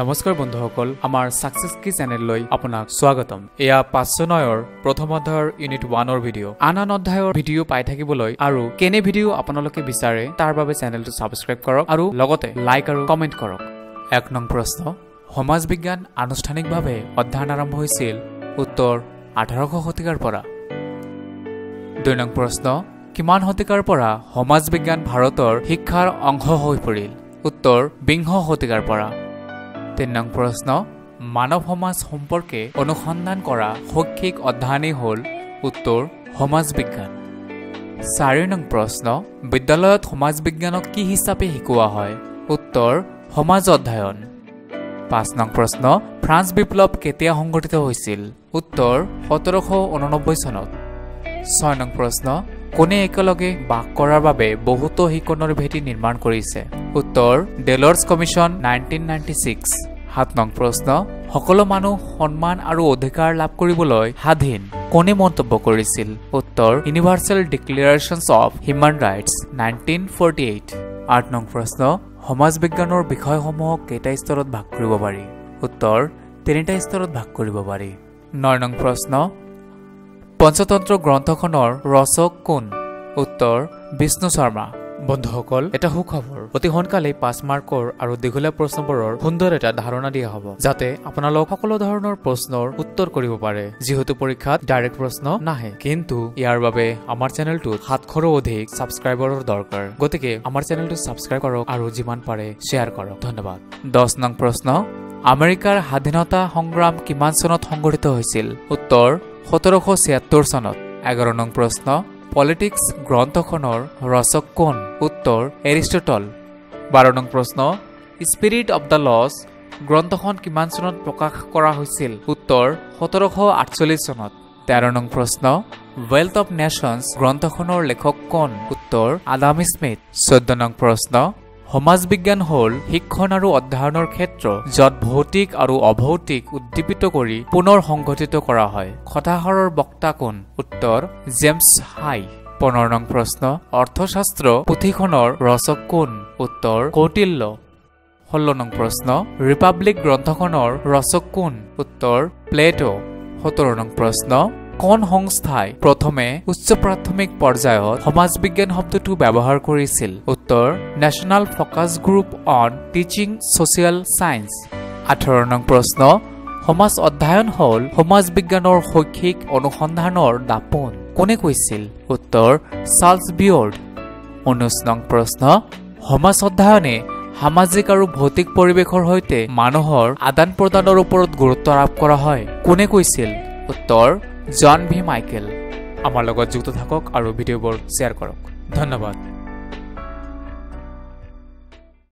নমস্কাৰ বন্ধুসকল আমাৰ সাকসেস কি চেনেললৈ আপোনাক স্বাগতম। এয়া 509ৰ প্ৰথম অধ্যায়ৰ ইউনিট 1ৰ ভিডিঅ। আন অধ্যায়ৰ ভিডিঅ পাই থাকিবলৈ আৰু কেনে ভিডিঅ আপোনালোকে বিচাৰে তাৰ বাবে চেনেলটো সাবস্ক্ৰাইব কৰক আৰু লগতে লাইক আৰু কমেন্ট কৰক। 1 নং প্ৰশ্ন, সমাজ বিজ্ঞান আনুষ্ঠানিকভাৱে অধ্যয়ন আৰম্ভ হৈছিল? উত্তৰ 18শ শতিকাৰ পৰা। 2 নং প্ৰশ্ন, কিমান শতিকাৰ পৰা সমাজ বিজ্ঞান ভাৰতৰ শিক্ষাৰ অংশ হৈ পৰিল? উত্তৰ 20শ শতিকাৰ পৰা। 3 নং প্ৰশ্ন, মানৱ সমাজ সম্পৰ্কে অনুসন্ধান কৰা শৈক্ষিক অধ্যয়নই হ'ল? উত্তৰ সমাজ বিজ্ঞান। 4 নং প্ৰশ্ন, বিদ্যালয়ত সমাজ বিজ্ঞানক কি হিচাপে শিকোৱা হয়? উত্তৰ সমাজ অধ্যয়ন। 5 নং প্ৰশ্ন, ফ্ৰান্স বিপ্লৱ কেতিয়া সংঘটিত হৈছিল? উত্তৰ 1789 চনত। 6 নং প্ৰশ্ন, কোনে একেলগে বাস কৰাৰ বাবে বহুতো শিকনৰ ভেটি নিৰ্মাণ কৰিছে? উত্তৰ ডেলৰ্ছ কমিশ্যন 1996। 7 নং প্ৰশ্ন, সকলো মানুহ সন্মান আৰু অধিকাৰ লাভ কৰিবলৈ স্বাধীন কোনে মন্তব্য কৰিছিল? উত্তৰ universal declarations of human rights 1948। 8 নং প্ৰশ্ন, সমাজ বিজ্ঞানৰ বিষয়সমূহক কেইটা স্তৰত ভাগ কৰিব পাৰি? উত্তৰ 3টা স্তৰত ভাগ কৰিব পাৰি। 9 নং প্ৰশ্ন, পঞ্চতন্ত্ৰ গ্ৰন্থখনৰ ৰচক কোন? উত্তৰ বিষ্ণু শৰ্মা। বন্ধুসকল, এটা সুখবৰ, অতি সোনকালে 5 মাৰ্কৰ আৰু দীঘলীয়া প্ৰশ্নবোৰৰ সুন্দৰ এটা ধাৰণা দিয়া হ'ব, যাতে আপোনালোক সকলো ধৰণৰ প্ৰশ্নৰ উত্তৰ কৰিব পাৰে। যিহেতু পৰীক্ষাত ডাইৰেক্ট প্ৰশ্ন নাহে, কিন্তু ইয়াৰ বাবে আমাৰ চেনেলটোত 700ৰো অধিক ছাবস্ক্ৰাইবাৰৰ দৰকাৰ। গতিকে আমাৰ চেনেলটো ছাবস্ক্ৰাইব কৰক আৰু যিমান পাৰে শ্বেয়াৰ কৰক। ধন্যবাদ। 10 নং প্ৰশ্ন, আমেৰিকাৰ স্বাধীনতা সংগ্ৰাম কিমান চনত সংঘটিত হৈছিল? উত্তৰ 1776 চনত। 11 নং প্ৰশ্ন, পলিটিক্স গ্ৰন্থখনৰ ৰচক কোন? উত্তৰ এৰিষ্টটল। 12 নং প্ৰশ্ন, স্পিৰিট অব দ্য লছ গ্ৰন্থখন কিমান চনত প্ৰকাশ কৰা হৈছিল? উত্তৰ 1748 চনত। 13 নং প্ৰশ্ন, ৱেলথ অফ নেশ্যনছ গ্ৰন্থখনৰ লেখক কোন? উত্তৰ আদাম স্মিথ। 14 নং প্ৰশ্ন, সমাজ বিজ্ঞান হ'ল শিক্ষণ আৰু অধ্যয়নৰ ক্ষেত্ৰ য'ত ভৌতিক আৰু অভৌতিক উদ্দীপিত কৰি পুনৰ সংঘটিত কৰা হয়। কথাষাৰৰ বক্তা কোন? উত্তৰ জেমছ হাই। 15 নং প্ৰশ্ন, অৰ্থশাস্ত্ৰ পুথিখনৰ ৰচক কোন? উত্তৰ কৌটিল্য। 16 নং প্ৰশ্ন, ৰিপাব্লিক গ্ৰন্থখনৰ ৰচক কোন? উত্তৰ প্লেটো। 17 নং প্ৰশ্ন, কোন সংস্থাই প্ৰথমে উচ্চ প্ৰাথমিক পৰ্যায়ত সমাজ বিজ্ঞান শব্দটো ব্যৱহাৰ কৰিছিল? উত্তৰ national focus group on teaching social science. 18 নং প্ৰশ্ন, সমাজ অধ্যয়ন হ'ল সমাজ বিজ্ঞানৰ শৈক্ষিক অনুসন্ধানৰ দাপোন কোনে কৈছিল? উত্তৰ চাৰ্লছ বিয়ৰ্ড। 19 নং প্ৰশ্ন, সমাজ অধ্যয়নে সামাজিক আৰু ভৌতিক পৰিৱেশৰ সৈতে মানুহৰ আদান প্ৰদানৰ ওপৰত গুৰুত্ব আৰোপ কৰা হয় কোনে কৈছিল? উত্তৰ জন ভি মাইকেল। আমাৰ লগত যুক্ত থাকক আৰু ভিডিঅ'বোৰ শ্বেয়াৰ কৰক। ধন্যবাদ।